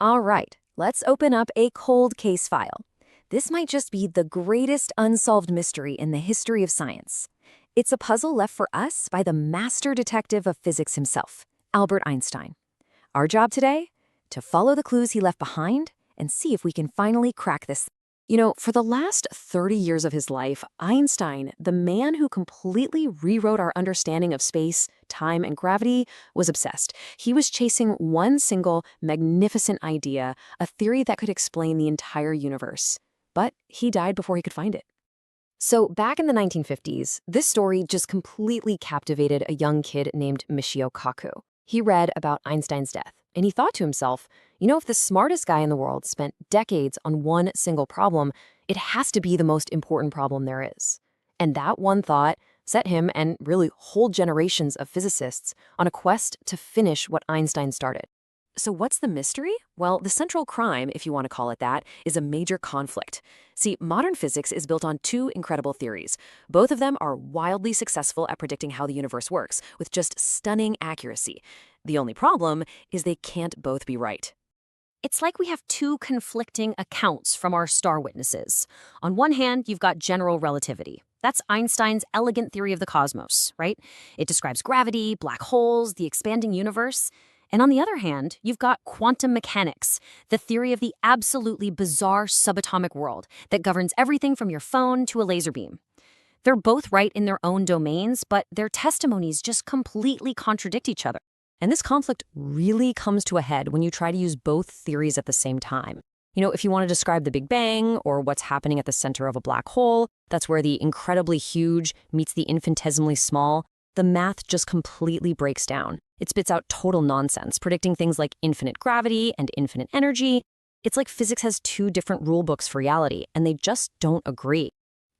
All right, let's open up a cold case file. This might just be the greatest unsolved mystery in the history of science. It's a puzzle left for us by the master detective of physics himself, Albert Einstein. Our job today? To follow the clues he left behind and see if we can finally crack this. For the last 30 years of his life, Einstein, the man who completely rewrote our understanding of space, time, and gravity, was obsessed. He was chasing one single, magnificent idea, a theory that could explain the entire universe. But he died before he could find it. So back in the 1950s, this story just completely captivated a young kid named Michio Kaku. He read about Einstein's death, and he thought to himself, if the smartest guy in the world spent decades on one single problem, it has to be the most important problem there is. And that one thought set him and really whole generations of physicists on a quest to finish what Einstein started. So what's the mystery? Well, the central crime, if you want to call it that, is a major conflict. See, modern physics is built on two incredible theories. Both of them are wildly successful at predicting how the universe works, with just stunning accuracy. The only problem is they can't both be right. It's like we have two conflicting accounts from our star witnesses. On one hand, you've got general relativity. That's Einstein's elegant theory of the cosmos, right? It describes gravity, black holes, the expanding universe. And on the other hand, you've got quantum mechanics, the theory of the absolutely bizarre subatomic world that governs everything from your phone to a laser beam. They're both right in their own domains, but their testimonies just completely contradict each other. And this conflict really comes to a head when you try to use both theories at the same time. If you want to describe the Big Bang or what's happening at the center of a black hole, that's where the incredibly huge meets the infinitesimally small, the math just completely breaks down. It spits out total nonsense, predicting things like infinite gravity and infinite energy. It's like physics has two different rule books for reality, and they just don't agree.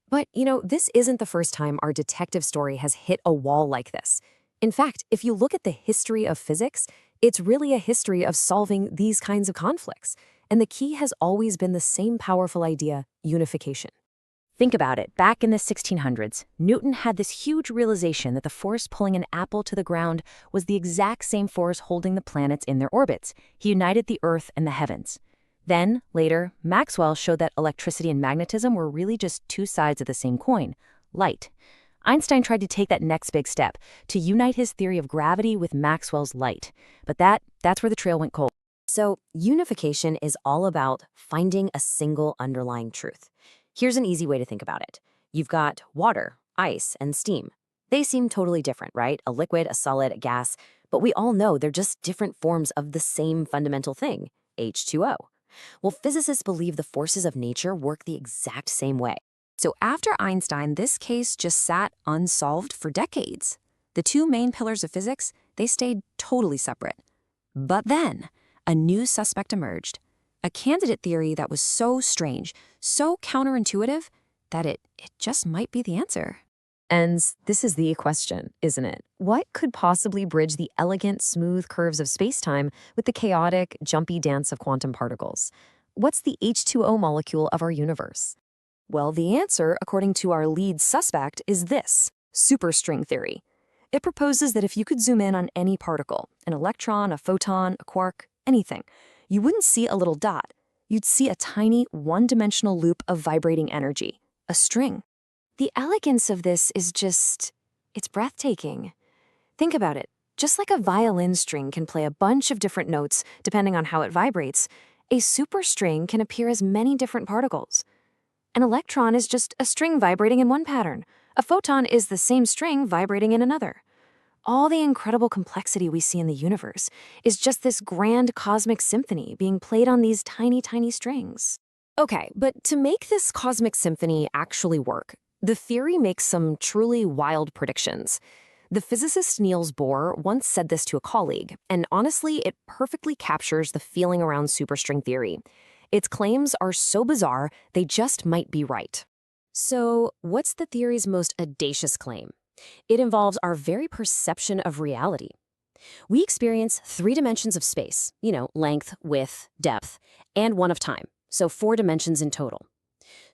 But, this isn't the first time our detective story has hit a wall like this. In fact, if you look at the history of physics, it's really a history of solving these kinds of conflicts. And the key has always been the same powerful idea, unification. Think about it. Back in the 1600s, Newton had this huge realization that the force pulling an apple to the ground was the exact same force holding the planets in their orbits. He united the Earth and the heavens. Then, later, Maxwell showed that electricity and magnetism were really just two sides of the same coin, light. Einstein tried to take that next big step, to unite his theory of gravity with Maxwell's light. But that's where the trail went cold. So, unification is all about finding a single underlying truth. Here's an easy way to think about it. You've got water, ice, and steam. They seem totally different, right? A liquid, a solid, a gas. But we all know they're just different forms of the same fundamental thing, H2O. Well, physicists believe the forces of nature work the exact same way. So after Einstein, this case just sat unsolved for decades. The two main pillars of physics, they stayed totally separate. But then, a new suspect emerged. A candidate theory that was so strange, so counterintuitive, that it just might be the answer. And this is the question, isn't it? What could possibly bridge the elegant, smooth curves of spacetime with the chaotic, jumpy dance of quantum particles? What's the H2O molecule of our universe? Well, the answer, according to our lead suspect, is this, superstring theory. It proposes that if you could zoom in on any particle, an electron, a photon, a quark, anything, you wouldn't see a little dot. You'd see a tiny, one-dimensional loop of vibrating energy, a string. The elegance of this is it's breathtaking. Think about it. Just like a violin string can play a bunch of different notes depending on how it vibrates, a superstring can appear as many different particles. An electron is just a string vibrating in one pattern. A photon is the same string vibrating in another. All the incredible complexity we see in the universe is just this grand cosmic symphony being played on these tiny, tiny strings. Okay, but to make this cosmic symphony actually work, the theory makes some truly wild predictions. The physicist Niels Bohr once said this to a colleague, and honestly, it perfectly captures the feeling around superstring theory. Its claims are so bizarre, they just might be right. So, what's the theory's most audacious claim? It involves our very perception of reality. We experience 3 dimensions of space, length, width, depth, and one of time, so 4 dimensions in total.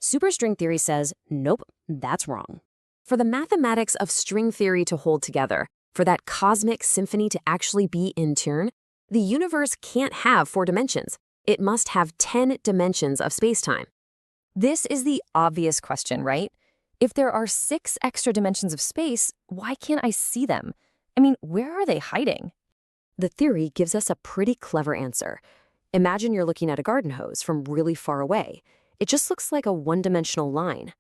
Superstring theory says, nope, that's wrong. For the mathematics of string theory to hold together, for that cosmic symphony to actually be in tune, the universe can't have 4 dimensions. It must have 10 dimensions of spacetime. This is the obvious question, right? If there are 6 extra dimensions of space, why can't I see them? I mean, where are they hiding? The theory gives us a pretty clever answer. Imagine you're looking at a garden hose from really far away. It just looks like a one-dimensional line.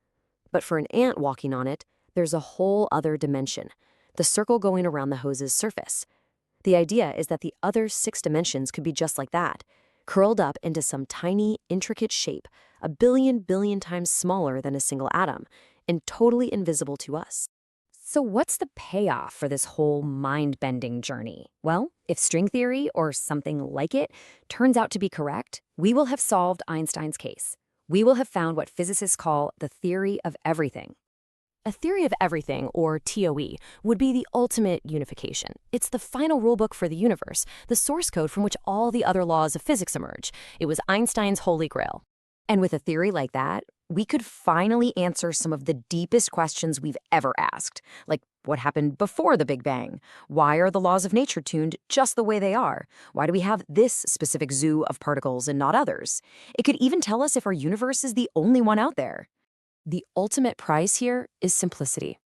But for an ant walking on it, there's a whole other dimension, the circle going around the hose's surface. The idea is that the other 6 dimensions could be just like that, curled up into some tiny, intricate shape, a billion times smaller than a single atom, and totally invisible to us. So what's the payoff for this whole mind-bending journey? Well, if string theory, or something like it, turns out to be correct, we will have solved Einstein's case. We will have found what physicists call the theory of everything. A theory of everything, or TOE, would be the ultimate unification. It's the final rulebook for the universe, the source code from which all the other laws of physics emerge. It was Einstein's holy grail. And with a theory like that, we could finally answer some of the deepest questions we've ever asked, like what happened before the Big Bang? Why are the laws of nature tuned just the way they are? Why do we have this specific zoo of particles and not others? It could even tell us if our universe is the only one out there. The ultimate prize here is simplicity.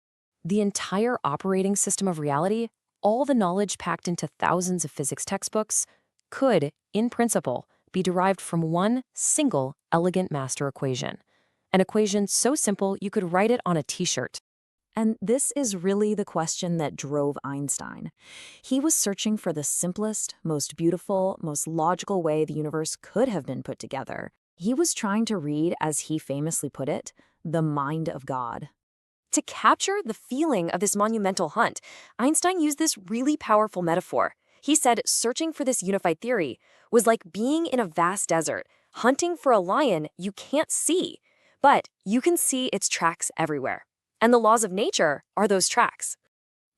The entire operating system of reality, all the knowledge packed into thousands of physics textbooks, could, in principle, be derived from one single elegant master equation. An equation so simple you could write it on a t-shirt. And this is really the question that drove Einstein. He was searching for the simplest, most beautiful, most logical way the universe could have been put together. He was trying to read, as he famously put it, the mind of God. To capture the feeling of this monumental hunt, Einstein used this really powerful metaphor. He said searching for this unified theory was like being in a vast desert, hunting for a lion you can't see, but you can see its tracks everywhere. And the laws of nature are those tracks.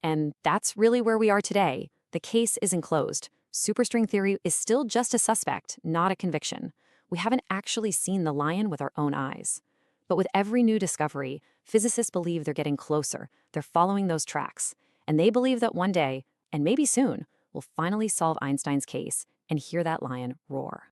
And that's really where we are today. The case isn't closed. Superstring theory is still just a suspect, not a conviction. We haven't actually seen the lion with our own eyes. But with every new discovery, physicists believe they're getting closer. They're following those tracks. And they believe that one day, and maybe soon, we'll finally solve Einstein's case and hear that lion roar.